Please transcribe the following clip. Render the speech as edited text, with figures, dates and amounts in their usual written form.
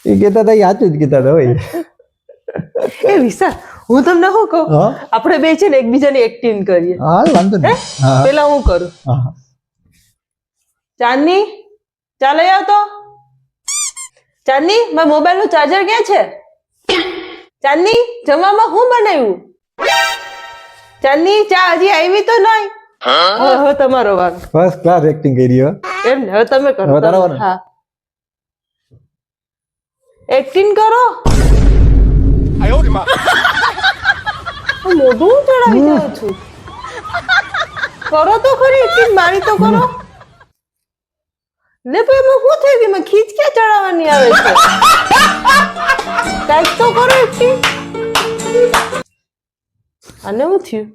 એ કહેતા હતા, સાચું જ કહેતા હતા હોય. એ વિશાલ, હું તમને શું કહું, આપણે બે છે ને એકબીજાની એક્ટિંગ કરીએ. હા વાંધો નહીં. પેલા હું કરું. ચાંદની, ચાલો આવ તો. ચાંદની, મારા મોબાઈલ નું ચાર્જર ક્યાં છે? ચાંદની, જમવામાં શું બનાવ્યું? ચાંદની, ચા હજી આવી તો નહીં. હવે તમારો વારો. ફર્સ્ટ ક્લાસ એક્ટિંગ કરી હો. એમ ને, હવે તમે કરો. હવે તારો વારો. હા, એક્ટિંગ કરો. મોઢું ચડાવી જાઉં છું. કરો તો ખરી એક્ટિંગ, મારી તો કરો. ને પછી એમાં શું થઈ ગયું? ખીચ ક્યાં ચડાવવાની આવે છે? કાંઈક તો કરો એક્ટિંગ. આને શું થયું?